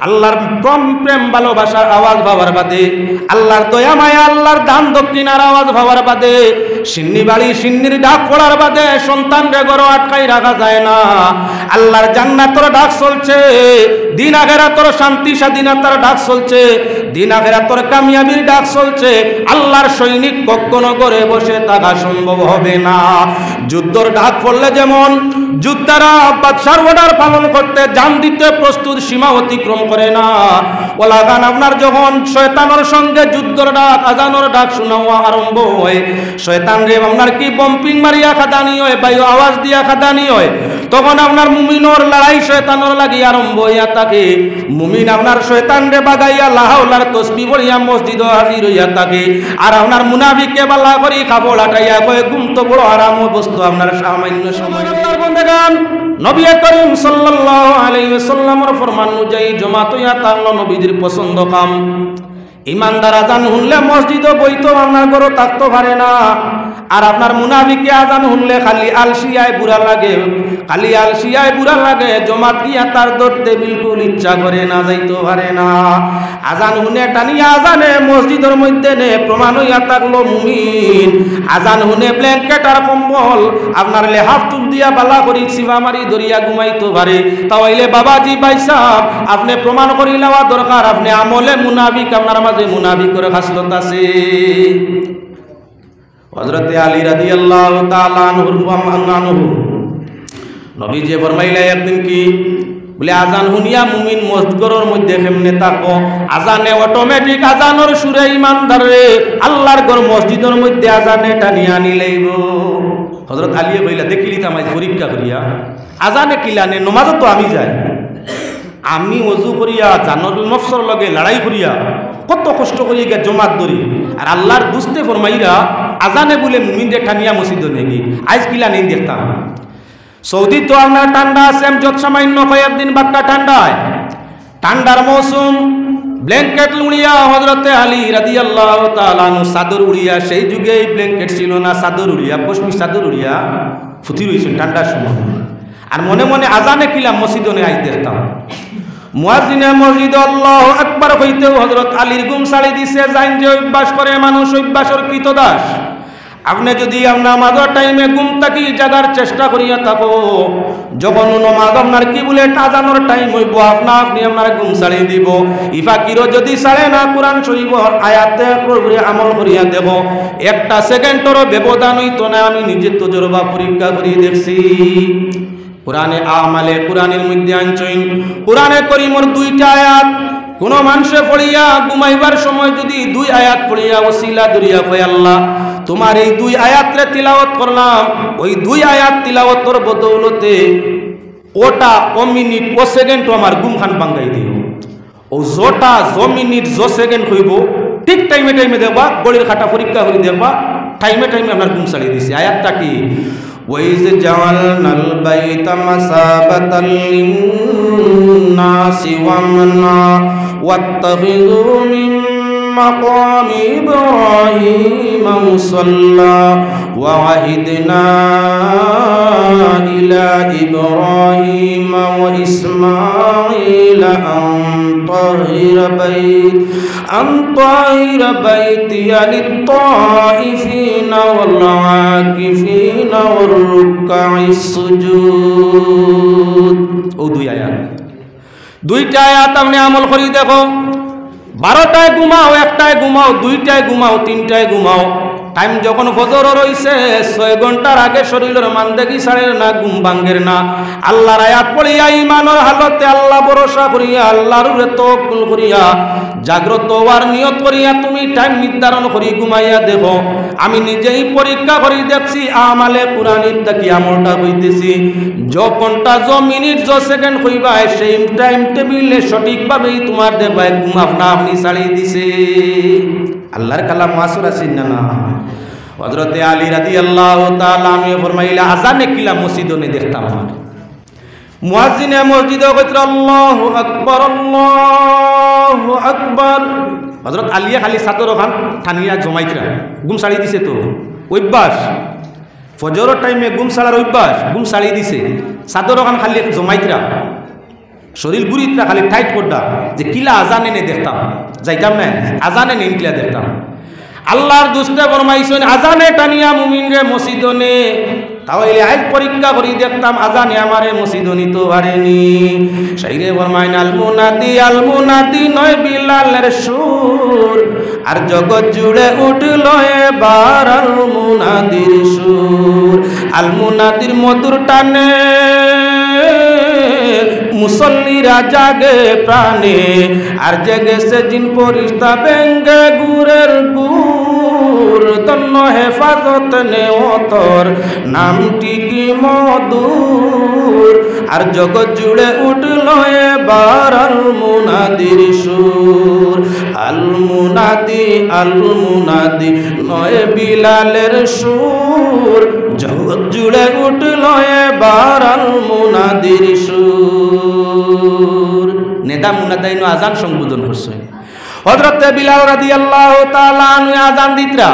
আল্লাহর প্রেম ভালোবাসার আওয়াজ পাওয়ার বাদে, আল্লাহর দয়া মায়া আল্লাহর দান দক্ষিণার আওয়াজ পাওয়ার বাদে, সিন্নি বাড়ি সিন্নির ডাক পড়ার বাদে সন্তানরে ঘর আটকাই রাখা যায় না। আল্লাহর জান্নাতের ডাক চলছে, দিন আখিরাতের শান্তি স্বাধীনতার ডাক চলছে, দিন আখিরাতের কামিয়াবির ডাক চলছে। আল্লাহর সৈনিক কখনো করে বসে থাকা সম্ভব হবে না। যুদ্ধর ডাক পড়লে যেমন যোদ্ধারা বাদশার অর্ডার পালন করতে জান দিতে প্রস্তুত, সীমা অতিক্রম করে না। ওলাগান আপনার যখন শয়তানের সঙ্গে যুদ্ধর ডাক আজানোর ডাক শোনাওয়া আরম্ভ হয়, শয়তান রে আপনার কি বম্পিং মারিয়া খাদানি হয়, বায়ু আওয়াজ দিয়া খাদানি হয়, তখন আপনার মুমিনর লড়াই শয়তানের লাগি আরম্ভ হইয়া থাকে। মুমিন আপনার শয়তান রে বাগাইয়া লাহাউলার তসবিহ পড়িয়া মসজিদ হাজির হইয়া থাকে। আর আপনার মুনাফিককে বালা করি কাপড় আটাইয়া কয় ঘুম তো বড় আরাম বস্তু আপনার সামান্য সময়। আল্লাহর বান্দাগান নবী করিম সাল্লাল্লাহু আলাইহি ওয়াসাল্লামের ফরমান অনুযায়ী জমাত হইয়া থাকলো নবীজির পছন্দ কাম। ইমানদার আজান শুনলে মসজিদও বইতো আপনার ঘরও থাকতে পারে না। আর আপনার মুনাফিকে আজান শুনলে খালি আলসিয়ায় বুড়া লাগে, খালি আলসিয়ায় বুড়া লাগে, জমাত গিয়া তার ধরতে বিলকুল ইচ্ছা করে না, যাইতে পারে না। আজান শুনে টানিয়া আজানে মসজিদের মধ্যে নে প্রমাণ হইয়া থাকলো মুমিন। আজান শুনে ব্ল্যাঙ্কেট আর কম্বল আপনার লেহাফ তুল দিয়া বালা করি সিবা মারি ধরিয়া ঘুমাইতে পারে। তাহলে বাবাজি ভাই সাহেব আপনি প্রমাণ করি নেওয়া দরকার, আপনি আমলে মুনাফিক আপনার মাঝে মুনাফিক করে খাসলত আছে। হযরত আলী রাদিয়াল্লাহু তাআলা আনহু নবী যে ফরমাইলা একদিন কি বলে আজান শুনিয়া মুমিন মসজিদের মধ্যে কেমনে থাকো, আজানে অটোমেটিক আজানের সুরে ইমানদার রে আল্লাহর ঘর মসজিদের মধ্যে আজানে টানিয়া আনিলেইব। হযরত আলী কইলা দেখিলি তামাই পরীক্ষা করিয়া আজানে কিলানে নমাজও তো আমি যাই, আমি ওযু করিয়া জানর নফসর লগে লড়াই করিয়া কত কষ্ট করিয়া গিয়া জমাত ধরি, আর আল্লাহর দুস্তে ফরমাইরা আজানে বলে মুমিনদের টানিয়া মসজিদ নেগি আজ কিলা নেই দেখতাম। সৌদি তো আপনার ঠান্ডা আছে, যত সামান্য কয়েকদিন বাক্কা ঠান্ডায়, ঠান্ডার মৌসুম ব্ল্যাঙ্কেট উড়িয়া হযরতে আলী রাদিয়াল্লাহু তাআলা আনহু চাদর উড়িয়া, সেই যুগে এই ব্ল্যাঙ্কেট ছিল না, চাদর উড়িয়া পশমি চাদর উড়িয়া ফুটি রয়েছেন ঠান্ডার সময়। আর মনে মনে আজানে কিলাম মসজিদে আজ দেখতাম। মুয়াজ্জিনে মসজিদ আল্লাহু আকবার কইতেও হযরত আলীর ঘুম ছাড়ি দিছে। জাইন যে অভ্যাস করে মানুষ অভ্যাসের কৃতদাস। আপনি যদি আপনার নামাজের টাইমে ঘুম থাকি জাগার চেষ্টা করিয়া থাকো, যখন নামাজ আপনার কি বলে আজানোর টাইম হইব আপনি আপনার ঘুম ছাড়ি দিব। ইফাকিরও যদি ছাড়ে না কোরআন শরীফের আয়াতে আমল করিয়া দেব, একটা সেকেন্ডেরও ব্যবধান হইতো না। আমি নিজে তজরবা পরীক্ষা করিয়ে দেখছি। কোরআনে আমালে কোরআনের মধ্যে আনছেন কোরআনে করিমর দুইটা আয়াত, কোন মানুষে পড়িয়া ঘুমাইবার সময় যদি দুই আয়াত পড়িয়া ওসিলা ধরিয়া কয় আল্লাহ তোমার এই দুই আয়াতরে তিলাওয়াত করলাম, ওই দুই আয়াত তিলাওয়াতর বদৌলতে ওটা ও মিনিট ও সেকেন্ড আমার ঘুম খান বাঙ্গাই দিও। ও জোটা মিনিট সেকেন্ড হইব ঠিক টাইমে টাইমে দেখবা, গড়ির খাটা পরীক্ষা করে দেখবা, টাইমে টাইমে আপনার ঘুম ছাড়িয়ে দিছি। আয়াতটা কি? وَإِذْ جَعَلْنَا الْبَيْتَ مَثَابَةً لِلنَّاسِ وَأَمْنًا وَاتَّخِذُوا مِن مَّقَامِ إِبْرَاهِيمَ مُصَلًّى وَعَهِدْنَا إِلَى إِبْرَاهِيمَ وَإِسْمَاعِيلَ أن طهر بيتي للطائفين والعاكفين والركع السجود। ও দুই আয়াত, দুইটা আয়াত আপনি আমল করি দেখো। 12টায় ঘুমাও, 1টায় ঘুমাও, 2টায় ঘুমাও, 3টায় ঘুমাও, টাইম যখন ফজর রইছে 6 ঘন্টার আগে শরীরের মানদেগি ছাড়ের না, ঘুম ভাঙ্গের না। আল্লাহর আয়াত পড়িয়া ইমানের হালতে আল্লাহ ভরসা করিয়া আল্লাহর তাওয়াক্কুল করিয়া জাগ্রত হওয়ার নিয়ত করিয়া তুমি টাইম নির্ধারণ করি ঘুমাইয়া দেখো। আমি নিজেই পরীক্ষা করি দেখছি আমালে কোরআনির তাকি আমলটা হইতেছি। যখনটা মিনিট সেকেন্ড হইবা সেই টাইম টেবিলে সঠিকভাবেই তোমার দেখবা ঘুম আপনি ছাড়িয়ে দিছে। আল্লাহর কালাম মাসুর আছেন না? হযরতে আলী রাদিয়াল্লাহু তাআলা আনহু ফরমাইলা আজানে কিলা মসজিদে দেখতাম। মুয়াজ্জিনে মসজিদে কইরা আল্লাহু আকবার আল্লাহু আকবার। হযরত আলী খালি চাদর খান টানিয়া জমাইতরা ঘুম ছাড়িয়ে দিছে। তো অভ্যাস, ফজরের টাইমে ঘুম ছাড়ার অভ্যাস, ঘুম ছাড়িয়ে দিছে। চাদর খান খালি জমাইতরা শরীর গুড়িটা খালি টাইট করতাম যে কিলা আজানে নে দেখতাম, যাইতাম না আজানে নেই কিলা দেখতাম। আল্লাহর দুস্তে ফরমাইছেন আজানে টানিয়া মুমিনরে মসজিদনে, তাহলে আজ পরীক্ষা করি দেখতাম আজানে আমারে মসজিদ নিতে পারেনি। শাইরে ফরমাইন আল মুনাদি নয় বিলালের সুর, আর জগৎ জুড়ে উঠল এবার আল মুনাদির সুর। আল মুনাদির মধুর টানে মুসল্লিরা জাগে প্রাণে, আর জেগেছে জিন ফেরেশতা ব্যঙ্গে গুরের গুর। তন্ন হেফাজত নেও তোর নামটি কি মধুর, আর জগৎ জুড়ে উঠল এবার আল মুনাদির সুর। আল মুনাদি নয় বিলালের সুর, জগৎ জুড়ে উঠল এবার আল মুনাদির সুর। নেতা মুনাদাইন আজান সম্বোধন করছে। হযরত বিলাল রাদিয়াল্লাহু তাআলা আনহু আজান দিতরা।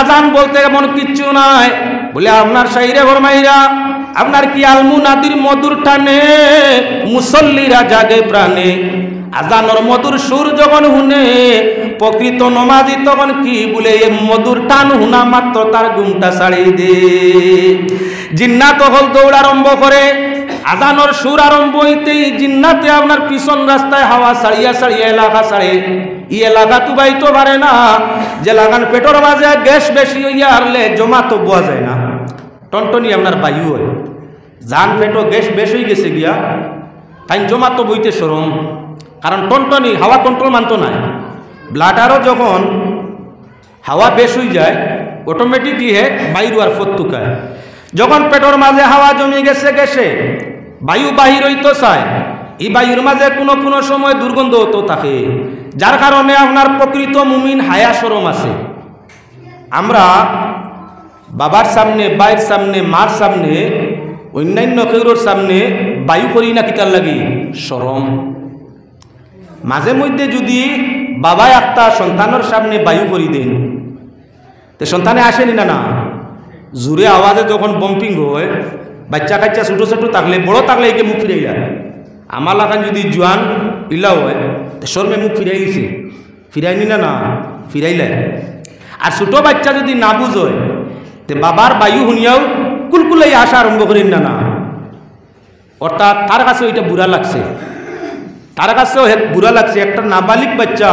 আজান বলতে এমন কিচ্ছু নাই। বলে আপনার শাইরে ফরমাইরা আপনার কি আল মুনাদির মধুর টানে মুসল্লিরা জাগে প্রাণে। আজানোর মধুর সুর যখন শুনে প্রকৃত নমাজি তখন কি বলে মধুর টান শুনা মাত্র তার ঘুমটা ছাড়ি দে। জিন্নাত হল দৌড় আরম্ভ করে। আজানোর সুর আরম্ভ হইতেই জিন্নাতে আপনার পিছন রাস্তায় হাওয়া ছাড়িয়া ছাড়িয়া এলাকা ছাড়ে। ই এলাকা তো বাইতো পারে না, যে লাগান পেটর মাঝে গ্যাস বেশি হইয়া হারলে জমা তো বোয়া যায় না, টনটনি আপনার বায়ু হয়। জান পেটো গ্যাস বেশ হয়ে গেছে গিয়া তাই জমা তো বইতে সরম, কারণ টনটনি হাওয়া কন্ট্রোল মানতো না। ব্লাডারও যখন হাওয়া বেশ হয়ে যায় অটোমেটিকলি হে বায়ু আর ফতুকায়। যখন পেটর মাঝে হাওয়া জমে গেছে গেছে বায়ু বাহির হইতো চায়, এই বায়ুর মাঝে কোনো কোনো সময় দুর্গন্ধ হতো থাকে, যার কারণে আপনার প্রকৃত মুমিন হায়া শরম আছে। আমরা বাবার সামনে, বাইর সামনে, মার সামনে, অন্যান্য কেউর সামনে বায়ু করি না কিতার লাগি শরম। মাঝে মধ্যে যদি বাবা একটা সন্তানের সামনে বায়ু করি দেন তো সন্তানে আসেনি না, জোরে আওয়াজে যখন বম্পিং হয় বাচ্চা কাচ্চা ছোটো ছোটো থাকলে বড় থাকলে একে মুখ ফিরাই যায়। আমার লাগান যদি জোয়ান ইলাও হয় তো শর্মে মুখ ফিরাই গেছে, ফিরাইনি না ফিরাইলে। আর ছোটো বাচ্চা যদি না বুঝয় তো বাবার বায়ু শুনিয়াও কুলকুলাই আসা আরম্ভ করেন না, অর্থাৎ তার কাছে ওইটা বুড়া লাগছে, তার কাছেও বুড়া লাগছে। একটা নাবালিক বাচ্চা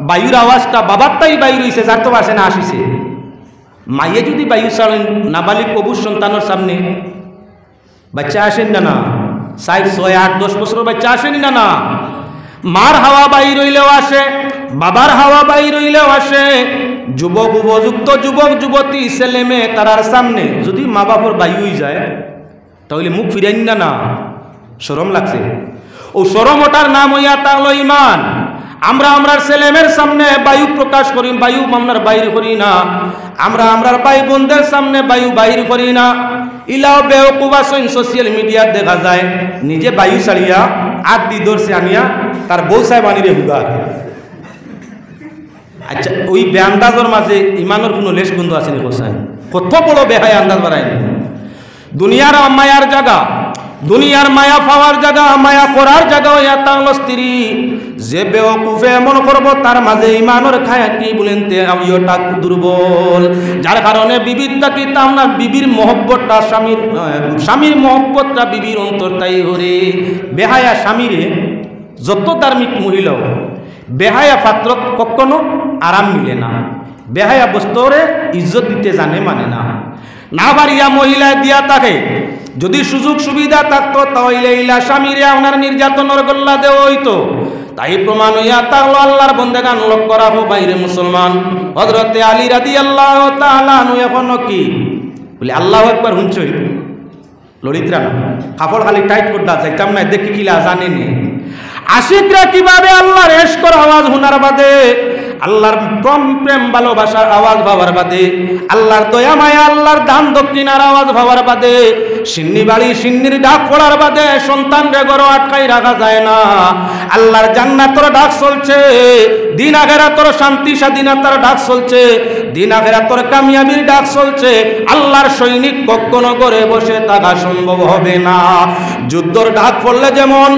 বায়ুর আওয়াজটা বাবারটাই বায়ু রয়েছে, যার তো আসে না আসিছে। মাইয়ে যদি বায়ু ছাড়েন নাবালিক অবুজ সন্তানের সামনে বাচ্চা আসেন না 5, 6, 8, 10 বছরের বাচ্চা আসেনি না। মার হাওয়া বাইর হইলেও আসে, বাবার হাওয়া বাইর হইলেও আসে। যুবক উপযুক্ত যুবক যুবতী ছেলে মেয়ে তারার সামনে যদি মা বাবার বায়ু হয়ে যায় তাহলে মুখ ফিরাই না, শরম লাগছে। ও শরম ওটার নাম হইয়া তাহলে ইমান। আমরার ছেলেমেয়ের সামনে বায়ু প্রকাশ করি, বায়ু আপনার বাইর করি না। আমরার ভাই বোনদের সামনে বায়ু বাইর করি না। ইলাও বেওকুফ আছেন, সোশ্যাল মিডিয়া দেখা যায় নিজে বায়ু ছাড়িয়া আট দি ধরছে আনিয়া তার বউ সাহেব আনিরে হুগা। আচ্ছা, ওই বেআন্দাজের মাঝে ইমানের কোনো লেশ গন্ধ আছে নি? কত বড় বেহায় আন্দাজ বাড়ায়। দুনিয়ার মায়ার জায়গা, দুনিয়ার মায়া পাওয়ার জায়গা, মায়া করার জায়গা হইয়া তাহলে স্ত্রী। যে বেওকুফে এমন করবো তার মাঝে ইমানের খায়া কি বলেন তে আমিওটা দুর্বল। যার কারণে বিবির তাকি তামনা বিবির মহব্বতটা স্বামীর মহব্বতটা বিবির অন্তরটাই হরে। বেহায়া স্বামীরে যত ধার্মিক মহিলাও বেহায়া পাত্র কখনো আরাম মিলে না। বেহায়া বস্তুরে ইজ্জত দিতে জানে মানে না। না পারিয়া মহিলায় দিয়া থাকে, যদি সুযোগ সুবিধা থাকতো তাহলে ইলা স্বামীরে আপনার নির্যাতনের গল্লা দেওয়া হইতো। তাই প্রমাণ হইয়া তাহলে আল্লাহর বন্দেগান লক্ষ্য রাখো বাইরে মুসলমান। হযরতে আলী রাদিয়াল্লাহু তাআলা আনহু এখনো কি বলে আল্লাহু আকবার হুঁচই লড়িত্রা না, কাপড় খালি টাইট করতে যাইতাম না, দেখি কিলা জানেনি। আশিকরা কিভাবে আল্লাহর এশকর আওয়াজ শোনার বাদে, আল্লাহর প্রেম ভালোবাসার আওয়াজ ভাবার বাদে, আল্লাহর দয়া মায়া আল্লাহর দান দক্ষিণার আওয়াজ ভাবার বাদে সিন্নি বাড়ি সিন্নির ডাক পড়ার বাদে সন্তান রে ঘর আটকাই রাখা যায় না। আল্লাহর জান্নাতের ডাক চলছে, দিন আখিরাতের শান্তি স্বাধীনতার ডাক চলছে, দিন আখিরাতের কামিয়াবির ডাক চলছে। আল্লাহর সৈনিক কখনো করে বসে থাকা সম্ভব হবে না। যুদ্ধর ডাক পড়লে যেমন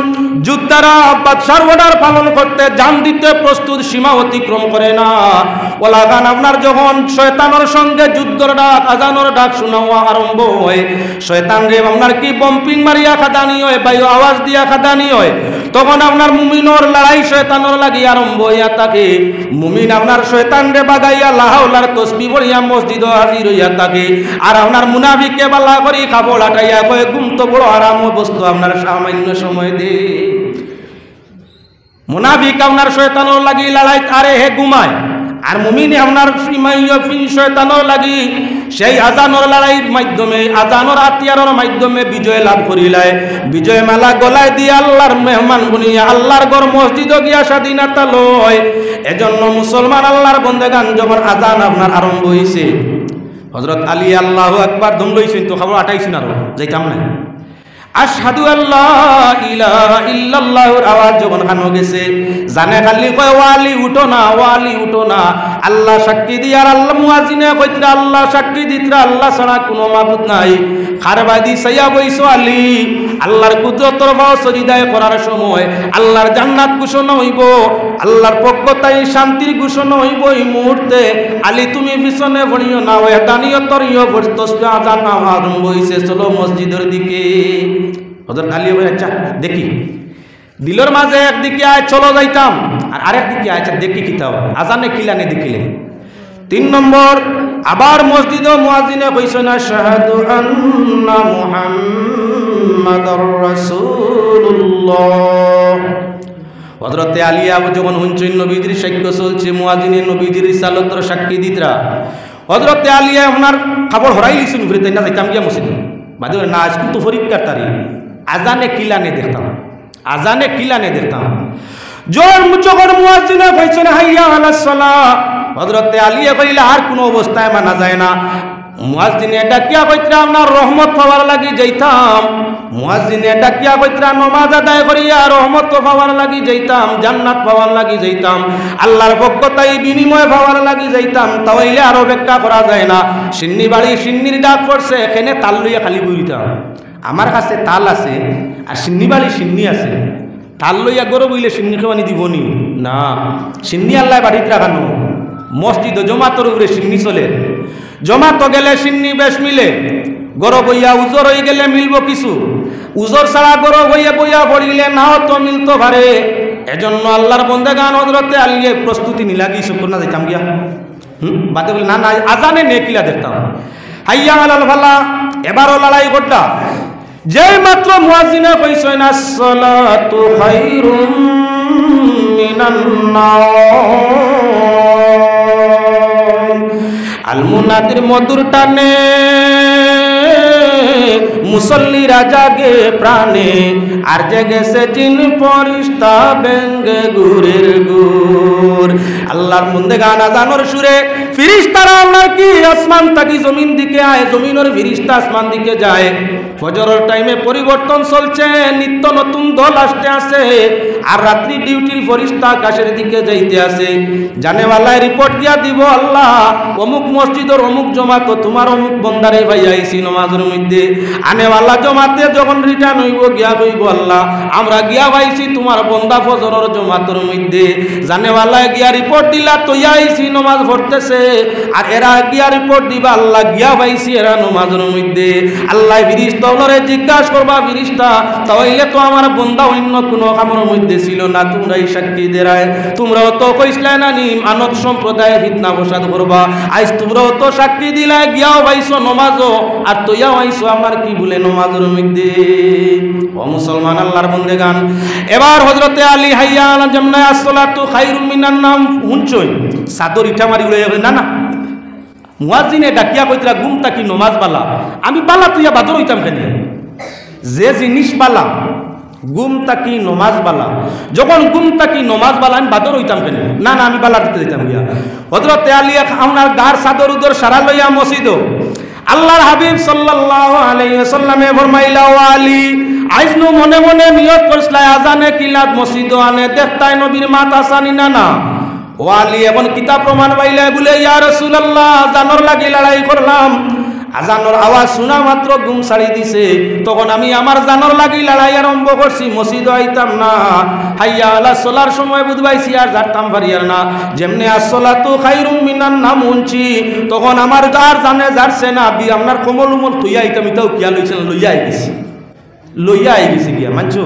যোদ্ধারা বাদশার অর্ডার পালন করতে জান দিতে প্রস্তুত, সীমা অতিক্রম করে না। ওলাগান আপনার যখন শয়তানের সঙ্গে যুদ্ধর ডাক আজানোর ডাক শোনাওয়া আরম্ভ হয়, শয়তান রে আপনার কি বম্পিং মারিয়া খাদানি হয়, বায়ু আওয়াজ দিয়া খাদানি হয়, তখন আপনার মুমিনর লড়াই শয়তানের লাগি আরম্ভ হইয়া থাকে। মুমিন আপনার শয়তান রে বাগাইয়া লাহাউলার তসবিহ পড়িয়া মসজিদ হাজির হইয়া থাকে। আর আপনার মুনাফিককে বালা করি কাপড় আটাইয়া কয়ে ঘুম তো বড় আরাম বস্তু আপনার সামান্য সময় দে। মুনাফিক আপনার শয়তানের লাগি লড়াই আরে হে ঘুমায়, আর মুমিন আপনার শয়তানের লাগি সেই আজানোর লড়াইয়ের মাধ্যমে আজানোর আতিয়ারের মাধ্যমে বিজয় লাভ করিলায়। বিজয় মালা গলায় দিয়ে আল্লাহর মেহমান বনিয়া আল্লাহর ঘর মসজিদ গিয়া স্বাধীনতা লয়। এজন্য মুসলমান আল্লাহর বন্দেগান যখন আজান আপনার আরম্ভ হয়েছে, হযরত আলী আল্লাহু আকবার দম লইছেন তো খবর আটাইছেন আর যাইতাম না। আশহাদু আল্লাহ ইলাহা ইল্লাল্লাহর আওয়াজ যখন কানো গেছে, জানে খালি কয় ওয়ালি উঠো না, ওয়ালি উঠো না। আল্লাহ সাক্ষী দিয়া আর আল্লাহ মুয়াজ্জিনে কইতরা আল্লাহ সাক্ষী দিতরা আল্লাহ ছাড়া কোনো মাবুদ নাই। খারবাদি সাইয়া বইছো আলী, আল্লাহর কুদরতের ভাও সজিদায় করার সময় আল্লাহর জান্নাত ঘোষণা হইব, আল্লাহর পক্ষ তাই শান্তির ঘোষণা হইব। এই মুহূর্তে আলী তুমি পিছনে পড়িও না, ওই দানিও তরিও তসবিহ আজান আরম্ভ হইছে, চলো মসজিদের দিকে। হযরত আলী বলে আচ্ছা দেখি, দিলের মাঝে একদিকে আয় চলো যাইতাম, আর আরেকদিকে আয় দেখি কি তাও আজানে কিলানে দেখিলে। 3 নম্বর আবার মসজিদ মুয়াজ্জিনে কইছেন আশহাদু আন্না মুহাম্মাদুর রাসূলুল্লাহ। হযরত আলী যখন হুনছেন নবীজির সাক্ষ্য চলছে, মুয়াজ্জিনে নবীজির রিসালাতের সাক্ষী দিতরা। হযরত আলী ওনার খবর হরাই লিছেন ঘুরে তাই না যাইতাম গিয়া মসজিদে বাদে না আজকে তো পরীক্ষার তারিখ, আজানে কিলানে দেখতাম, আজানে কিলানে দেখতাম। যখন মুয়াজ্জিনে কইছেন হাইয়া আলাস সালাহ, হযরত আলী কইলা আর কোনো অবস্থায় মানা যায় না। মুয়াজ্জিনে ডাকিয়া কইতরা আপনার রহমত পাওয়ার লাগি যাইতাম, মুয়াজ্জিনে ডাকিয়া কইতরা নামাজ আদায় করিয়া রহমত পাওয়ার লাগি যাইতাম, জান্নাত পাওয়ার লাগি যাইতাম, আল্লাহর পক্ষ তাই বিনিময় পাওয়ার লাগি যাইতাম। তাইলে আর অপেক্ষা করা যায় না। সিন্নি বাড়ি সিন্নির ডাক পড়ছে, এখানে তাল লইয়া খালি বইতাম। আমার কাছে তাল আছে আর সিন্নি বাড়ি সিন্নি আছে, তাল লইয়া গরো বইলে সিন্নি খাওয়ানি দিবনি না। সিন্নি আল্লাহ বাড়িতে রাখানো, মসজিদ জমাতর উপরে সিন্নি চলে, জমাত গেলে সিন্নি বেশ মিলে, গরো বইয়া উজর হয়ে গেলে মিলব কিছু, উজর ছাড়া গরো বইয়া বইয়া পড়িলে নাও তো মিলতো পারে। এজন্য আল্লাহর বন্দেগান হযরতে আলীয়ে প্রস্তুতি নিলাগি শুকর না যাইতাম গিয়া বাদে বলে না না আজানে নেকিলা দেখতাম। হাইয়া আলাল ফালাহ, এবারও লড়াই ঘটলা। যেই মাত্র মুয়াজ্জিনে কইছেন আসসালাতু খায়রুম মিনান নাওম, আল মুনাদির মধুর টানে মুসল্লিরা জাগে প্রাণে, আর জেগেছে জিন ফেরেশতা বেঙ্গে গুরের গুর। আল্লাহর বন্দেগান আজানোর সুরে ফেরেশতারা আপনার কি আসমান থেকে জমিন দিকে আয়, জমিনের ফেরেশতা আসমান দিকে যায়। ফজরের টাইমে পরিবর্তন চলছে, নিত্য নতুন দল আসতে আছে, আর রাত্রি ডিউটির ফেরেশতা আকাশের দিকে যাইতে আছে। জানেওয়ালায় রিপোর্ট দিয়া দিব আল্লাহ অমুক মসজিদের অমুক জমাত তোমার অমুক বন্দারে ভাই আইছি নামাজের মধ্যে। আনেওয়ালা জমাতে যখন রিটার্ন হইব গিয়া কইব আল্লাহ আমরা গিয়া পাইছি তোমার বন্দা ফজরের জমাতের মধ্যে। জানেওয়ালায় গিয়া রিপোর্ট দিলা তৈয়া আইছি নামাজ পড়তেছে, আর এরা গিয়া রিপোর্ট দিবা আল্লাহ গিয়া পাইছি এরা নামাজের মধ্যে। আল্লাহ ফেরেশতারে জিজ্ঞাসা করবা ফেরেশতা তাইলে তো আমার বন্দা অন্য কোনো কামের মধ্যে ছিল না, তোমরাই সাক্ষী দেরায়। তোমরাও তো কইছলা না নি মানব সম্প্রদায় ফিতনা ফসাদ করবা, আজ তোমরাও তো সাক্ষী দিলা গিয়াও পাইছো নামাজও, আর তৈয়াও আইছো আমার কি বলে নামাজের মধ্যে। ও মুসলমান আল্লাহর বন্দেগান, এবার হযরতে আলী হাইয়া আলা জান্নাহ আসসালাতু খায়রুম মিনান নাওম হুনছই সাদর ইটা মারি উড়ে না না। মুয়াজ্জিনে ডাকিয়া কইতরা গুমটা কি নামাজ বালা, আমি বালা তুইয়া বাদর হইতাম কেন? যে জিনিস বালা গুমটা কি নমাজ বালা, যখন গুমটা কি নমাজ বালা আমি বাদর হইতাম কেন? না না আমি বালা দিতে দিতাম গিয়া। হযরত আলী আপনার গার চাদর উদর সারা লইয়া মসজিদ আল্লাহর হাবিব সাল্লাল্লাহু আলাইহি ওয়াসাল্লামে ফরমাইলা ওয়ালি আইজনু মনে মনে নিয়ত করছলা আজানে কিলাত মসজিদ আনে দেখতাই নবীর মাত আসানি না না ওয়ালি এখন কিতাব প্রমাণ পাইলে বলে ইয়া রাসূলুল্লাহ জানর লাগি লড়াই করলাম আজানোর আওয়াজ শোনা মাত্র ঘুম ছাড়ি দিছে তখন আমি আমার জানর লাগি লড়াই আরম্ভ করছি মসজিদ আইতাম না হাইয়া আলা সোলার সময় বুঝবাইছি আর যারতাম পারিয়ার না যেমনি আসসালাতু খায়রুম মিনান নাম উনছি তখন আমার যার জানে যারছে না বি আপনার কোমল উমল তুইয়া আইতাম এটাও কিয়া লইছেন লইয়া আই গেছি গিয়া মানছো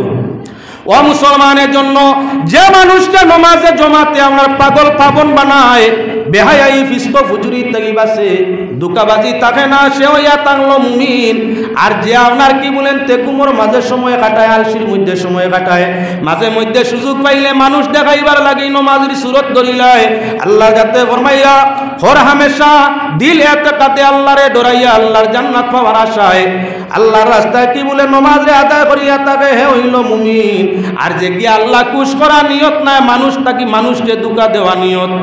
ও মুসলমানের জন্য যে মানুষকে নামাজে জমাতে আপনার পাগল পাবন বানায় বেহায়াই ফিস্ক ফুজুরি তাগিবাসে দুকাবাজি তাকে না সে হইয়া তাংলো মুমিন আর যে আপনার কি বলেন তেকুমর মাঝে সময় কাটায় আলসির মধ্যে সময় কাটায় মাঝে মধ্যে সুযোগ পাইলে মানুষ দেখাইবার লাগি নমাজের সুরত ধরিলায় আল্লাহ যাতে ফরমাইয়া হর হামেশা দিল এতেকাতে আল্লাহরে ডরাইয়া আল্লাহর জান্নাত পাওয়ার আশায় আল্লাহর রাস্তায় কি বলে নমাজে আদায় করিয়া তাকে হে হইল মুমিন আর যে কি আল্লাহ খুশ করা নিয়ত নাই মানুষ তাকে মানুষকে দুকা দেওয়া নিয়ত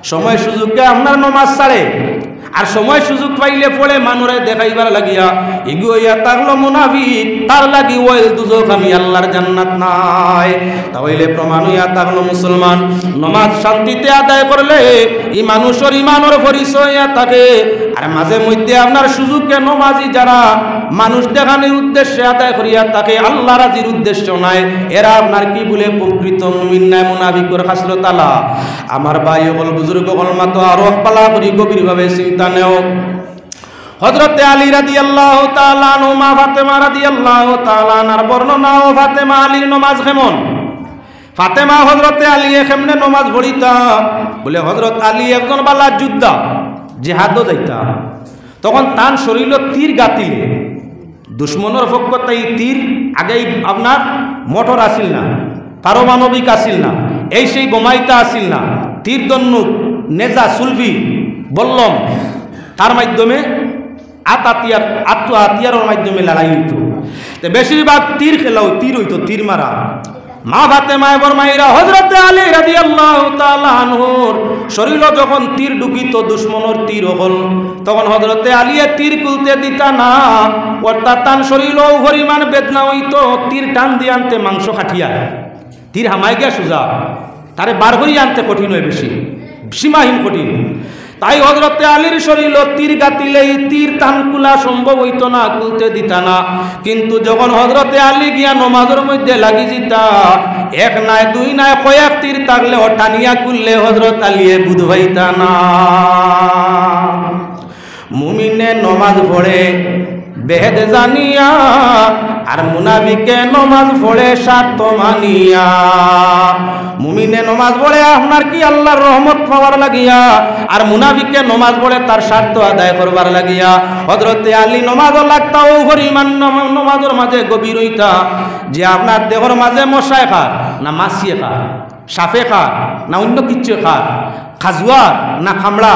সময় সুযোগকে আপনার নমাজ ছাড়ে আর সময় সুযোগ পাইলে পড়ে মানুরে দেখাইবার লাগিয়া এগুইয়া তাগলো মুনাফিক তার লাগি ওয়াইল দুজক আমি আল্লাহর জান্নাত নাই তাহলে প্রমাণ হইয়া তাগলো মুসলমান নমাজ শান্তিতে আদায় করলে এই মানুষের ইমানের পরিচয় থাকে আর মাঝে মধ্যে আপনার সুযোগকে নমাজি যারা মানুষ দেখানোর উদ্দেশ্যে আদায় করিয়া তাকে আল্লাহ রাজির উদ্দেশ্য নাই এরা আপনার কি বলে প্রকৃত মুমিন নাই মুনাফিকের খাসলত আলা আমার ভাই হল বুজুর্গ হল মাতো আরো পালা করি গভীরভাবে চিন্তা নেও হযরত আলী রাদিয়াল্লাহু তাআলা আনহু মা ফাতেমা রাদিয়াল্লাহু তাআলা আনহার বর্ণনা ও ফাতেমা আলীর নামাজ কেমন ফাতেমা হযরত আলী কেমনে নামাজ পড়িতা বলে হযরত আলী একজন বালা যোদ্ধা জিহাদও যাইতা তখন তান শরীর তীর গাতিলে দুশ্মনের পক্ষ তাই তীর আগেই আপনার মোটর আসিল না পারমাণবিক আসিল না এই সেই বোমাইতা আসিল না তীর দন্নুক নেজা সুলভি বললম তার মাধ্যমে আত্মহাতিয়ারের মাধ্যমে লড়াই হইত বেশিরভাগ তীর খেলাও তীর হইতো তীর মারা মা ফাতেমা ফরমাইরা হযরত আলী রাদিয়াল্লাহু তাআলা আনহুর শরীরে যখন তীর ঢুকিত দুশমনের তীর হল তখন হযরত আলী তীর খুলতে দিতা না অর্থাৎ তার শরীরেও পরিমাণ বেদনা হইতো তীর টান দিয়ে আনতে মাংস খাটিয়া তীর হামাই গিয়া সোজা তারে বার করিয়া আনতে কঠিন হয় বেশি সীমাহীন কঠিন তাই হযরত আলীর শরীর তীর গাতিলেই তীর টান কুলা সম্ভব হইতো না খুলতে দিতা না কিন্তু যখন হযরত আলী গিয়া নমাজের মধ্যে লাগি জিতা এক নাই দুই নাই কয়েক তীর থাকলে টানিয়া খুললে হযরত আলী বুঝবাইতা না মুমিনে নমাজ পড়ে বেহেদ জানিয়া আর মুনাফিকে নমাজ পড়ে স্বার্থ মানিয়া মুমিনে নমাজ পড়ে আপনার কি আল্লাহর রহমত পাওয়ার লাগিয়া আর মুনাফিকে নমাজ পড়ে তার স্বার্থ আদায় করবার লাগিয়া হযরত আলী নমাজও লাগতাও পরিমাণ নমাজের মাঝে গভীর হইতা যে আপনার দেহর মাঝে মশায় খা না মাছিয়ে খা সাপে খা না অন্য কিচ্ছু খা খাজুয়ার না খামড়া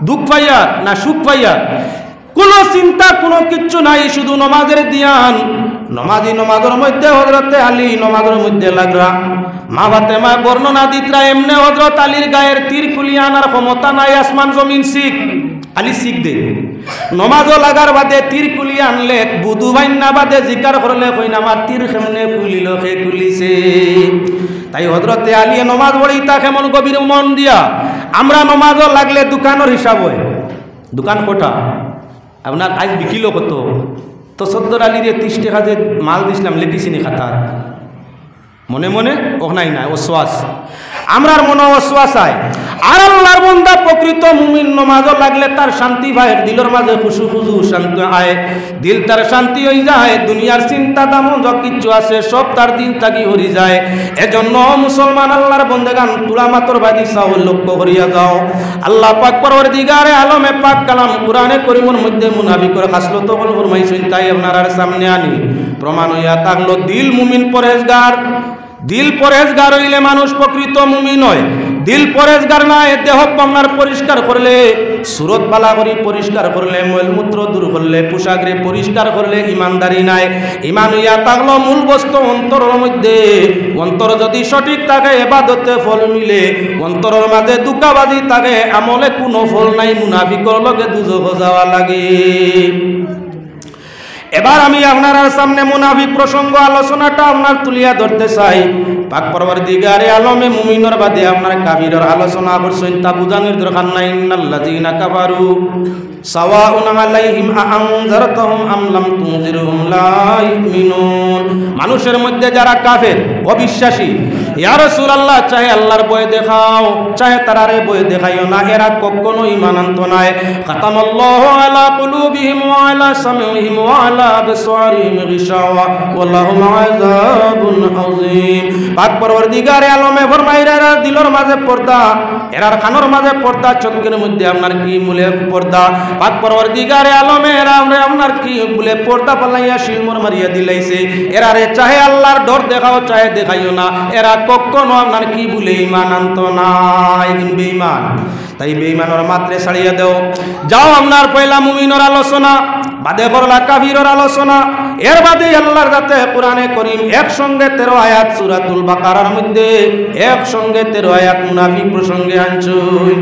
দুঃখ পাইয়ার না সুখ পাইয়ার কোনো চিন্তা কোনো কিচ্ছু নাই শুধু নমাজের দিয়ান নমাজের মধ্যে হযরত আলী নমাজের মধ্যে লাগরা মা ফাতেমা বর্ণনা দিতরা এমনে হযরত আলীর গায়ের তীর খুলিয়া আনার ক্ষমতা নাই আসমান জমিন শিখ আলী শিখ দে নমাজও লাগার বাদে তীর খুলিয়া আনলে বুধু বাইন না বাদে জিকার করলে কই না আমার তীর কেমনে খুলিল সে খুলিছে তাই হযরত আলী নমাজ পড়িতা কেমন গভীর মন দিয়া আমরা নমাজও লাগলে দোকানের হিসাব হয় দোকান কোটা আপনার আজ বিকিল কত তো সদ্দর আলীর 30 টাকা যে মাল দিছিলাম লেখিছিনি খাতার মনে মনে ওখানাই নাই অশ্বাস আমরার মনে অশ্বাস আয় আর আল্লাহর বান্দা প্রকৃত মুমিন নমাজও লাগলে তার শান্তি পায় দিলের মাঝে খুশু খুশু শান্তি আয় দিল তার শান্তি হয়ে যায় দুনিয়ার চিন্তা দামন যা কিছু আছে সব তার দিন থাকি হরি যায় এজন্য মুসলমান আল্লাহর বন্দেগান তুলা মাতর বাদি চাও লক্ষ্য করিয়া যাও আল্লাহ পাক পরওয়ারদিগারে আলমে পাক কালাম কোরআনে করিমের মধ্যে মুনাফিকের খাসলত বল ফরমাইছেন তাই আপনার সামনে আনি প্রমাণ হইয়া থাকলো দিল মুমিন পরহেজগার দিল পরহেজগার হইলে মানুষ প্রকৃত মুমিন হয় দিল পরহেজগার না দেহ আপনার পরিষ্কার করলে সুরত বালা করি পরিষ্কার করলে, মলমূত্র দূর করলে, পোশাকরে পরিষ্কার করলে ইমানদারি নাই। ইমান ইয়া থাকলো মূল বস্তু অন্তরের মধ্যে। অন্তর যদি সঠিক থাকে ইবাদতে ফল মিলে, অন্তরের মাঝে দুঃখাবাজি থাকে আমলে কোনো ফল নাই, মুনাফিকর লগে দুজখ যাওয়া লাগে। এবার আমি আপনার সামনে মুনাফিক প্রসঙ্গ আলোচনাটা আপনার তুলিয়া ধরতে চাই। পাক পরবর্তীকারে আলমে মুমিনের বাদে আপনার কাফিরের আলোচনা করছেন, তা বুঝানোর দরকার নাই। ইন্নাল্লাযীনা কাফারু সাওয়াউন আলাইহিম আনজারতাহুম আম লাম তুনজিরহুম লা ইউমিনুন। মানুষের মধ্যে যারা কাফের, অবিশ্বাসী, ইয়া রাসূলুল্লাহ চাহে আল্লাহর ভয় দেখাও, চাহে তারারে ভয় দেখাইও না, এরা কখনো ঈমান আনতো না। খাতামাল্লাহু আলা কুলুবিহিম ওয়া আলা সামিহিম ওয়া আলা আবসারিহিম গিশাওয়া ওয়া লাহুম আযাবুন আযীম। পাক পরবর্তীকারে আলমে ফরমাইরা দিলের মাঝে পর্দা, এরার কানের মাঝে পর্দা, চোখের মধ্যে আপনার কি মূলে পর্দা। পাক পরবর্তীকারে আলমে এরা আপনার কি বলে পর্দা পালাইয়া শিলমোর মারিয়া দিলাইছে। এরারে চাহে আল্লাহর ডর দেখাও, চাহে দেখাইও না, এরা কখনো আপনার কি বলে ঈমান আনতো না, এগুন বেঈমান। তাই বেঈমানের মাত্রে ছাড়িয়ে দেও। যাও আপনার পয়লা মুমিনের আলোচনা, বাদে করলা কাফিরের আলোচনা, এর বাদে আল্লাহর যাতে কোরআনে করিম একসঙ্গে 13 আয়াত সূরাতুল বাকারার মধ্যে একসঙ্গে 13 আয়াত মুনাফিক প্রসঙ্গে আনছুই।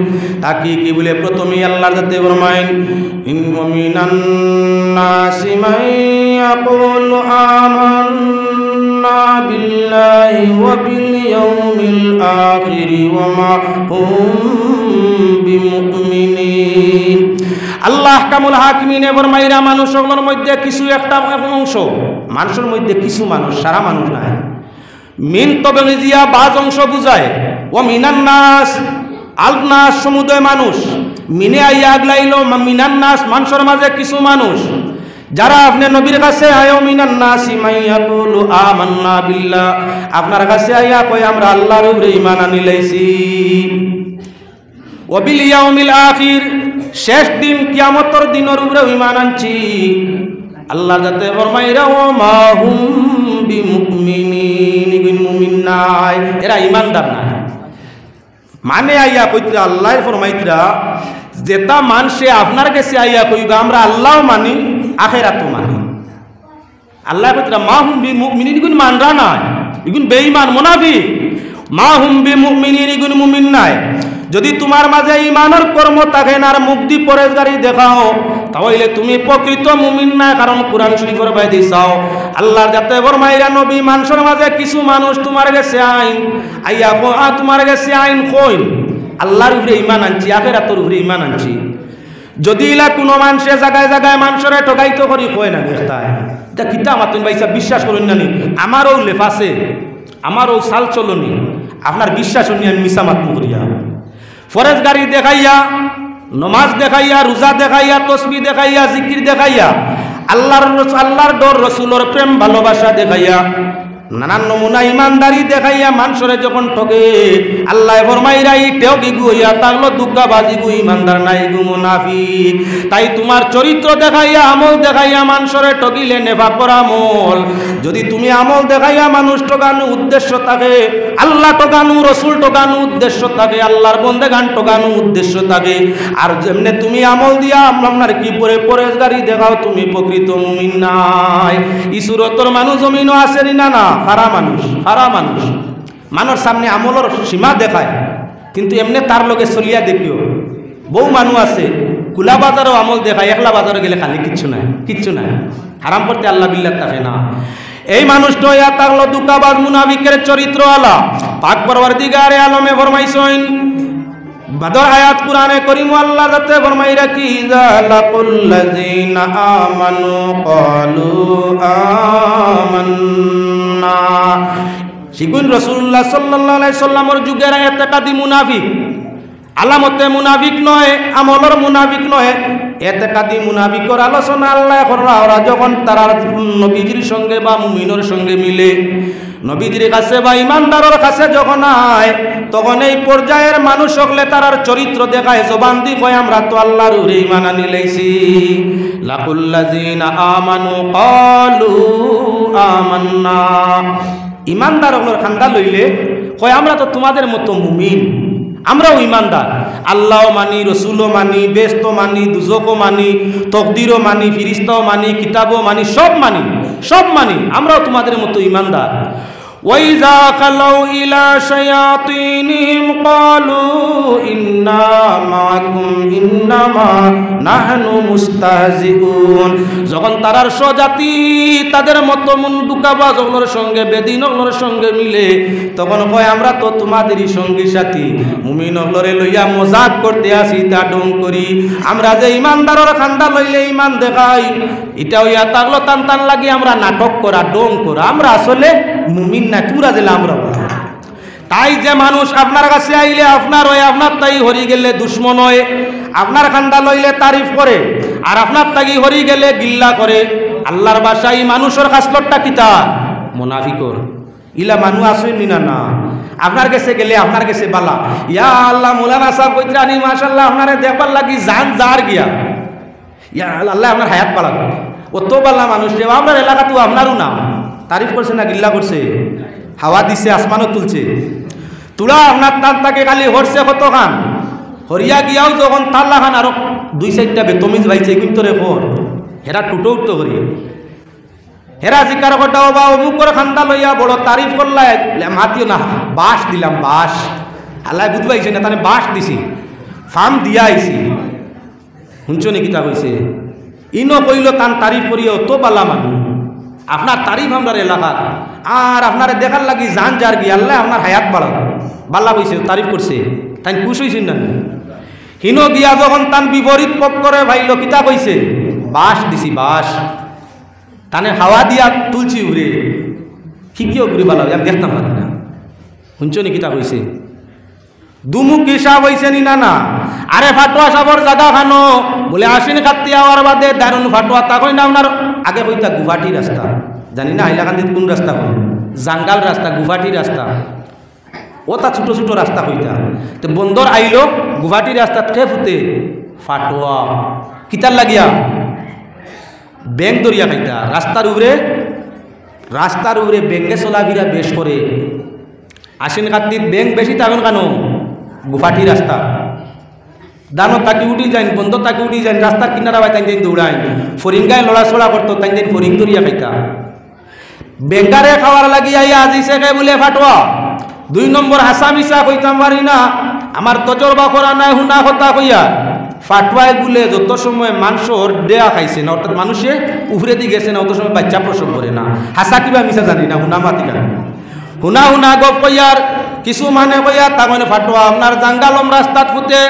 তাকি কি বলে প্রথমেই আল্লাহর যাতে ফরমাইন, মিনান নাসি মান ইয়াকুলু আমান্না বিল্লাহি ওয়া বিল ইয়াউমিল আখির ওয়া মা হুম বিমুমিনিন। আল্লাহ কামুল হাকিমিনে ফরমাইরা মানুষগুলোর মধ্যে কিছু একটা অংশ, মানুষের মধ্যে কিছু মানুষ, সারা মানুষ নাই। মিন তবলিজিয়া বাজ অংশ বুঝায়, ও মিনান নাস, আল নাস সমুদয় মানুষ, মিনে আইয়া আগলাইলো মিনান নাস, মানুষের মাঝে কিছু মানুষ যারা আপনি নবীর কাছে আয়ো, মিনান নাসি মাইয়াকুলু আমান্না বিল্লাহ, আপনার কাছে আইয়া কই আমরা আল্লাহর উপরে ঈমান আনিলাইছি, ওয়া বিল ইয়াউমিল আখির, শেষ দিন কিয়ামতের দিনের উপরে ঈমান আনছি। আল্লাহ যাতে ফরমাইরা ও মা হুম বিমুমিনিন, ইগুন মুমিন নাই, এরা ঈমানদার না। মানে আইয়া কইতরা আল্লাহ ফরমাইতরা যেটা মানুষে আপনার কাছে আইয়া কইবা আমরা আল্লাহও মানি আখিরাতও মানি। আল্লাহ কইতরা মা হুম বিমুমিনিন, ইগুন মানরা নাই, ইগুন বেঈমান মুনাফিক। মা হুম বিমুমিনিন, ইগুন মুমিন নাই। যদি তোমার মাঝে ঈমানের কর্ম থাকে না আর মুক্তি পরেজগারি দেখাও, তাহলে তুমি প্রকৃত মুমিন না। কারণ কুরআন শরীফের বাইরে চাও আল্লাহর যাতে ফরমাইরা নবী মানুষের মাঝে কিছু মানুষ তোমার কাছে আইন আইয়া তোমার কাছে আইন কইন আল্লাহর উপরে ঈমান আনছি, আখিরাতের উপরে ঈমান আনছি। যদি ইলা কোনো মানুষে জায়গায় জায়গায় মানুষের ঠকাইতো করি কয় না দেখতায়, এটা কিতা আমার তুমি ভাইসা বিশ্বাস করুন না, আমারও লেফ আছে, আমারও চাল চলনি, আপনার বিশ্বাস নিয়ে আমি মিছা মাত করিয়া ফরেজ গাড়ি দেখাইয়া, নমাজ দেখাইয়া, রোজা দেখাইয়া, তসবিহ দেখাইয়া, জিকির দেখাইয়া, আল্লাহর ডর, রসুলের প্রেম ভালোবাসা দেখাইয়া, নানান নমুনা ইমানদারি দেখাইয়া মানুষরে যখন ঠকে আল্লাহ ফরমাইরা ইটেও গিগু হইয়া তাগলো দুঃখাবাজি গু ইমানদার নাই গু মুনাফিক। তাই তোমার চরিত্র দেখাইয়া, আমল দেখাইয়া মানুষরে ঠকিলে নেফাক করা আমল। যদি তুমি আমল দেখাইয়া মানুষ ঠকানো উদ্দেশ্য থাকে, আল্লাহ ঠকানো, রসুল ঠকানো উদ্দেশ্য থাকে, আল্লাহর বন্দেগান ঠকানো উদ্দেশ্য থাকে, আর যেমনে তুমি আমল দিয়া আপনার কি পরে পরেজগারি দেখাও, তুমি প্রকৃত মুমিন নাই। ইসুরতর মানুষ জমিনও আসেনি না না, হারা মানুষ, হারা মানুষ মানুষ সামনে আমলের সীমা দেখায়, কিন্তু এমনি তার লগে চলিয়া দেখিও। বহু মানুষ আছে কুলা বাজারও আমল দেখায়, একলা বাজারে গেলে খালি কিচ্ছু নাই, কিচ্ছু নাই, হারাম করতে আল্লাহ বিল্লাহ থাকে না। এই মানুষটা ইয়া তাগলো দুঃখাবাজ মুনাফিকের চরিত্র আলা। পাক পরওয়ারদিগারে আলমে ফরমাইছেন বাদর আয়াত কুরআনে করিম আল্লাহ যাতে ফরমাইরা কি যালাকুল্লাযিনা আমানু ক্বালু আমান্না, শিগুন রাসূলুল্লাহ সাল্লাল্লাহু আলাইহি সাল্লামের যুগের এতেকাদি মুনাফিক, আলামতে মুনাফিক নয়, আমলের মুনাফিক নয়, এতেকাদি মুনাফিকর আলোচনা আল্লাহ করলা। ওরা যখন তারা নবীজির সঙ্গে বা মুমিনের সঙ্গে মিলে, নবীজির কাছে বা ইমানদারের কাছে যখন আয়, তখন এই পর্যায়ের মানুষ হলে তারার চরিত্র দেখায়, জবান দি কয় আমরা তো আল্লাহর উপরে ঈমান আনিলাইছি। লাকুল্লাযিনা আমানু ক্বালু আমান্না, ইমানদার হলোর খান্দা লইলে কয় আমরা তো তোমাদের মতো মুমিন, আমরাও ইমানদার। আল্লাহও মানি, রসুলও মানি, বেহেশতও মানি, দুজকও মানি, তকদিরও মানি, ফিরিস্তাও মানি, কিতাবও মানি, সব মানি, সব মানি। আমরাও তোমাদের মতো ইমানদার। وَإِذَا خَلَوْا إِلَى شَيَاطِينِهِمْ قَالُوا إِنَّا مَعَكُمْ إِنَّمَا نَحْنُ مُسْتَهْزِئُونَ। যখন তারার স্বজাতি তাদের মতো মুন্ডুকাবাজ ওগুলোর সঙ্গে, বেদিন ওগুলোর সঙ্গে মিলে, তখন কয় আমরা তো তোমাদেরই সঙ্গী সাথী, মুমিন ওগুলোরে লইয়া মজাক করতে আসি, তা ডং করি। আমরা যে ইমানদারের খান্দা লইলে ইমান দেখাই, এটা হইয়া তাগলো টান টান লাগি আমরা নাটক করা, ডং করা। আমরা আসলে মুমিন না, পুরা জেলা আমরা। তাই যে মানুষ আপনার কাছে আইলে আপনার হয়, আপনার তাই হরি গেলে দুশ্মন হয়, আপনার খান্দা লইলে তারিফ করে, আর আপনার তাগি হরি গেলে গিল্লা করে। আল্লাহর বাসায় মানুষের খাসলতটা কিতা? মুনাফিকর। ইলা মানুষ আসেনি না না, আপনার কাছে গেলে আপনার কাছে বালা, ইয়া আল্লাহ মৌলানা সাহেব কইত্রানি মাশাআল্লাহ আপনারে দেখবার লাগি জান জার গিয়া, ইয়া আল্লাহ আপনার হায়াত বালা, অত বালা মানুষ রে। আপনার এলাকা তো আপনারও না, তারিফ করছে না গিল্লা করছে, হাওয়া দিছে, আসমানও তুলছে, তুলা আপনার তার তাকে খালি হরছে কত খান, হরিয়া গিয়াও যখন তাল্লা খান আরো 2-4টা বেতমিজ ভাইছে কিন্তু রে হর, হেরা টুটো উঠতো করি, হেরা জিকার কটাও বা অমুকর খান্দা লইয়া বড় তারিফ করলাই, মাতিও না, বাস দিলাম, বাস হালাই বুঝবাইছে না, তাহলে বাস দিছি, ফার্ম দিয়া আইছি, শুনছো নাকি তা কইছে, ইনো কইল তান তারিফ করিও তো বালা মানুষ, আপনার তারিফ আপনার এলাকার, আর আপনার দেখার লাগি জান যার গিয়ে আল্লাহ আপনার হায়াত বাড়াও, বাল্লা কইছে, তারিফ করছে, তাই খুশ হয়েছেন না। হিনো গিয়া যখন তান বিপরীত পক্ষরে ভাইল কিতা কইছে, বাস দিছি, বাস তানে হাওয়া দিয়া তুলছি উড়ে, খিকিও ঘুরে বালা আমি দেখতাম পারি না, শুনছো নি কিতা কইছে, দুমুখ হিসাব হয়েছে নি না না। আরে ফাটোয়া সাবর জায়গা খানো বলে আসেন কাটতে আওয়ার বাদে দারুণ ফাটোয়া, তা কই না আপনার আগে কইতা গুয়াহাটি রাস্তা, জানি না হাইলাকান্দির কোন রাস্তা কই, জাঙ্গাল রাস্তা, গুয়াহাটি রাস্তা, ও তা ছোটো ছোটো রাস্তা কইতা। তো বন্দর আইলো গুয়াহাটি রাস্তা ঠে ফুতে ফাটোয়া, কিতার লাগিয়া ব্যাংক দরিয়া খাইতা, রাস্তার উপরে ব্যাঙ্গে চলাফিরা বেশ করে, আসেন কাটতির ব্যাংক বেশি থাকেন কেন, গুয়াহাটি রাস্তা, দানো তাকি উঠি যান, বন্ধ তাকি উঠি যান, রাস্তার কিনারা ভাই তাই দৌড়াই, ফরিঙ্গায় লড়াচড়া করতো, তাই ফরিং দরিয়া খাইতা। বেঙ্গারে খাওয়ার লাগি আইয়া আজিছে খাই বলে ফাটোয়া। 2 নম্বর হাসা মিশা কইতাম পারি না, আমার তজরবা করা নাই, হুনা কথা কইয়া ফাটোয়ায় গুলে যত সময় মানুষের দেয়া খাইছে না, অর্থাৎ মানুষে উফরে দিয়ে গেছে না, অত সময় বাচ্চা প্রসব করে না, হাসা কিবা মিশা জানি না, হুনা মাতিকা হুনা গপ কইয়ার কিছু মানে কইয়া তা মানে ফাটোয়া আপনার জাঙ্গালম রাস্তাত ফুটে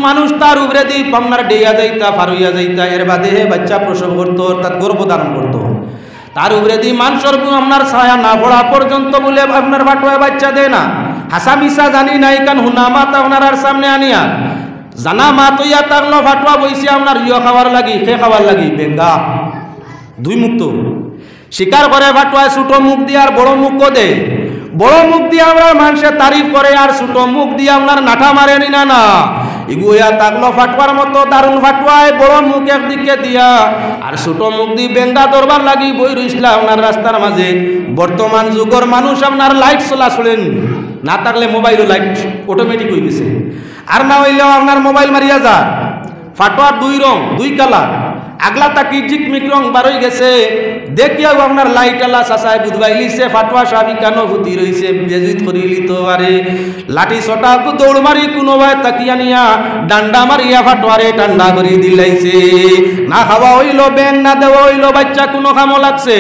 মানুষ তার উপরে দিয়ে আপনার ডেয়া যাইতা, পার হইয়া যাইতা, এর বাদে বাচ্চা প্রসব করতো, অর্থাৎ গর্ভধারণ করতো, তার উপরে দিয়ে মানুষের আপনার ছায়া না পড়া পর্যন্ত বলে আপনার ফাটোয়া বাচ্চা দেয় না। হাসা মিশা জানি নাই কান হুনা মাত আপনার আর সামনে আনিয়া জানা মাত হইয়া তারলো ফাটোয়া বইছে আপনার ইয় খাওয়ার লাগি, খে খাওয়ার লাগি, বেঙ্গা 2 মুখ তো স্বীকার করে ফাটোয়ায় ছোটো মুখ দিয়ে আর বড় মুখ দে, বড় মুখ দিয়ে আমরা মানুষের তারিফ করে আর ছোট মুখ দিয়ে আপনার নাঠা মারেনি না না, ইগুয়া তাকলো ফাটুয়ার মতো দারুণ ফাটুয়ায় বড় মুখ একদিকে দিয়া আর ছোট মুখ দিয়ে বেঙ্গা দরবার লাগি বই রইসলা আপনার রাস্তার মাঝে। বর্তমান যুগের মানুষ আপনার লাইট চলাচলেন না থাকলে মোবাইলও লাইট অটোমেটিক হয়ে গেছে, আর না হইলেও আপনার মোবাইল মারিয়া যা, ফাটুয়ার 2 রং 2 কালার, আগলা তাকি জিকমিক রং বারই গেছে, দেখিয়াও আপনার লাইট আলা চাচায় বুধবাইলিছে, ফাটোয়া সাবি কেন ফুটি রয়েছে, বেজিত করিলি তো আরে লাঠি ছটা দৌড় মারি কোনো ভাই তাকিয়া নিয়া ডান্ডা মারিয়া ফাটোয়ারে ঠান্ডা করি দিলাইছে। না খাওয়া হইল ব্যাং, না দেওয়া হইল বাচ্চা, কোনো খামো লাগছে।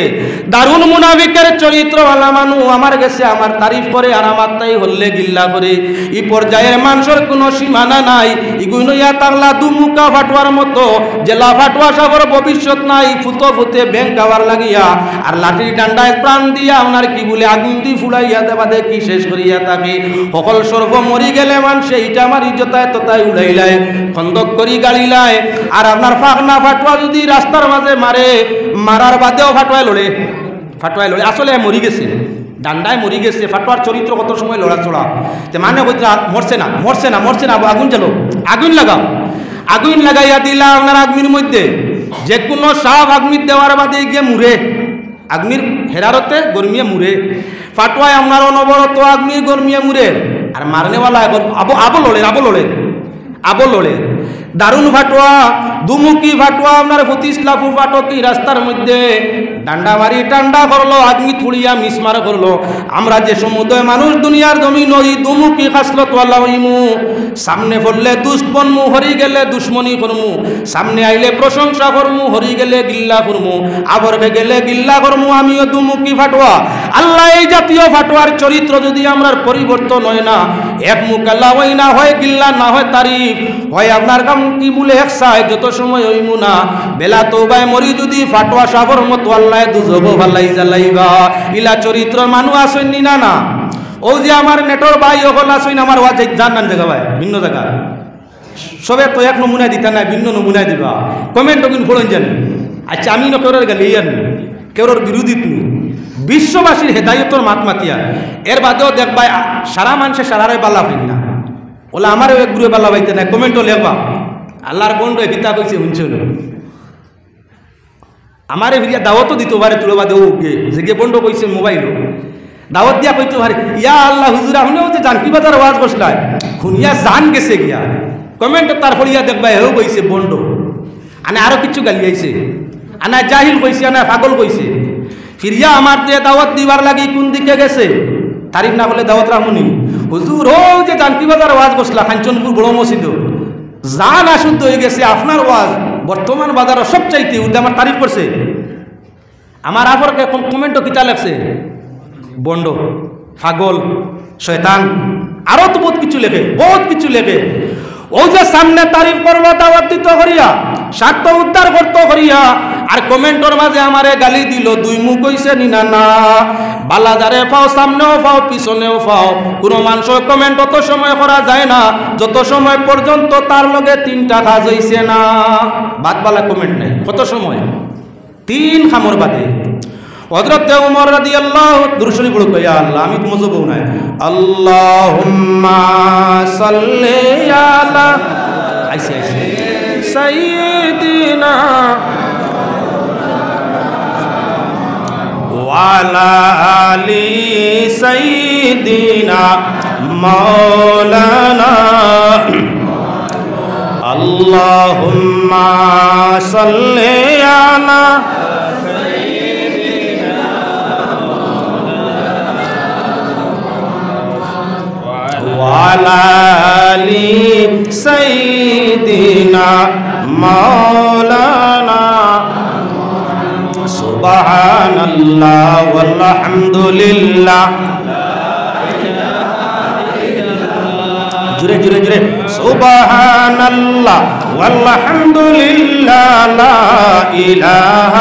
দারুণ মুনাফিকের চরিত্রওয়ালা মানুষ আমার গেছে আমার তারিফ করে আর আমার তাই হল্লে গিল্লা করে, এই পর্যায়ের মানুষের কোনো সীমানা নাই। ইগুইয়া তাগলা দুমুকা ফাটোয়ার মতো জেলা ফাটোয়া সাগর ভবিষ্যৎ নাই, ফুতো ফুতে ব্যাং খাওয়ার লাগিয়া আর লাঠির ডান্ডায় প্রাণ দিয়া আপনার কি বলে আগুন দিয়ে ফুলাইয়া দেবাদে কি শেষ করিয়া থাকে। সকল সর্ব মরি গেলে মানুষে ইটা আমার ইজ্জতায় ততায় উড়াইলায়, খন্দক করি গাড়িলায়, আর আপনার ফাঁকনা ফাটোয়া যদি রাস্তার মাঝে মারে, মারার বাদেও ফাটোয়ায় লড়ে, আসলে মরি গেছে, ডান্ডায় মরি গেছে। ফাটোয়ার চরিত্র কত সময় লড়াচড়া, মানে মরছে না, আগুন জ্বালো, আগুন লাগাও, আগুন লাগাইয়া দিলা আপনার আগুনের মধ্যে যে কোনো সাপ আগুন দেওয়ার বাদে গিয়ে মুড়ে, আগুনের হেরারতে গরমিয়ে মুড়ে। ফাটোয়ায় আপনার অনবরত আগুনের গরমিয়ে মুড়ে, আর মারনেওয়ালা এখন আবো লড়েন আবলড়ের দারুণ ফাটোয়া দুমুখী ফাটোয়া আপনার ফতিসলাফু ফাটকি রাস্তার মধ্যে ডান্ডা মারি টান্ডা করলো আদমি থুড়িয়া মিসমার করলো। আমরা যে সমুদয় মানুষ দুনিয়ার জমি নদী দুমুখী খাসলো তোয়াল্লা হইমু, সামনে পড়লে দুশ্মনমু হরি গেলে দুশ্মনী করমু, সামনে আইলে প্রশংসা করমু হরি গেলে গিল্লা করমু, আবরকে গেলে গিল্লা করমু। আমিও দুমুখী ফাটোয়া। আল্লাহ এই জাতীয় ফাটোয়ার চরিত্র যদি আমরা পরিবর্তন হয় না, এক মুখ আল্লাহ হয় না, হয় গিল্লা না হয় তারিফ, হয় আপনার কাম কি বলে এক সায় যত সময় হইমু না বেলা তওবায় মরি যদি ফাটোয়া সাবর মতো আল্লাহ দুজব ভালাই জ্বালাইবা। ইলা চরিত্রর মানুষ আসেননি না না। ও যে আমার নেটর ভাই হল আসেন আমার ওয়াজ জান নান জায়গা ভাই ভিন্ন জায়গা সবে তো এক নমুনা দিতা না ভিন্ন নমুনা দিবা কমেন্ট ওগুন ফোড়ন জানি। আচ্ছা আমি না কেউর গেলে ইয়ার কেউর বিরোধিত নি বিশ্ববাসীর হেদায়তর মাত মাতিয়া এর বাদেও দেখবা সারা মানুষের সারারে বালা হইন না ওলা আমারও এক গ্রুপে বালা পাইতে না কমেন্টও লেখবা আল্লাহর বন্ধ কিতা কইছে শুনছো না আমারে ভিড়িয়া দাওয়াতও দিত পারে তুলো বাদে ও যে বন্ধ কইছে মোবাইল দাওয়াত দিয়া কইতে পারে ইয়া আল্লাহ হুজুর আপনিও যে জানকি বাজার ওয়াজ বসলায় শুনিয়া জান গেছে গিয়া কমেন্ট তারপর ইয়া দেখবা হেও কইছে বন্ধ আনে আরো কিছু গালি আইছে আনা জাহিল কইছে আনা পাগল কইছে ফিরিয়া আমার দিয়ে দাওয়াত দিবার লাগি কোন দিকে গেছে তারিফ না বলে দাওয়াত রাখুনি হুজুর ও যে জানকি বাজার ওয়াজ বসলা কাঞ্চনপুর বড় মসজিদ জান আসুদ্ধ হয়ে গেছে আপনার ওয়াজ বর্তমান বাজারে সবচাইতে উল্টে আমার তারিফ করছে আমার আফরকে কমেন্টও কিতা লাগছে বন্ড পাগল শয়তান আরো তো বহুত কিছু লেখে বহুত কিছু লেখে ও যে সামনে তারিফ করলো দাওয়াত দিত করিয়া স্বার্থ উদ্ধার করতো করিয়া আর কমেন্টর মাঝে আমারে গালি দিল দুই মুখ কইছে নি না না বালাজারে পাও সামনেও পাও পিছনেও পাও কোনো মানুষ কমেন্ট অত সময় করা যায় না যত সময় পর্যন্ত তার লগে তিনটা কাজ হইছে না বাদ বালা কমেন্ট নাই কত সময় তিন খামর বাদে হযরত ওমর রাদিয়াল্লাহু দুরূদ শরীফ পড়ো ইয়া আল্লাহ আমি তো মজো বউ নাই আল্লাহুম্মা সাল্লি আলা আইসা সাইয়্যিদিনা ওয়া আলা আলি সাইয়্যিদিনা মাওলানা আল্লাহুম্মা সাল্লি আলা وعلى آل سيدنا مولانا سبحان الله والحمد لله جري جري جري سبحان الله والحمد لله لا إله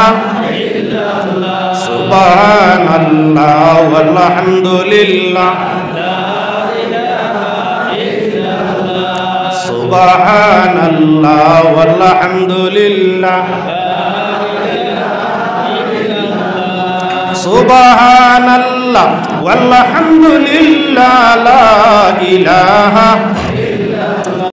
إلا الله سبحان الله والحمد لله سبحان الله والحمد لله سبحان الله والحمد لله لا إله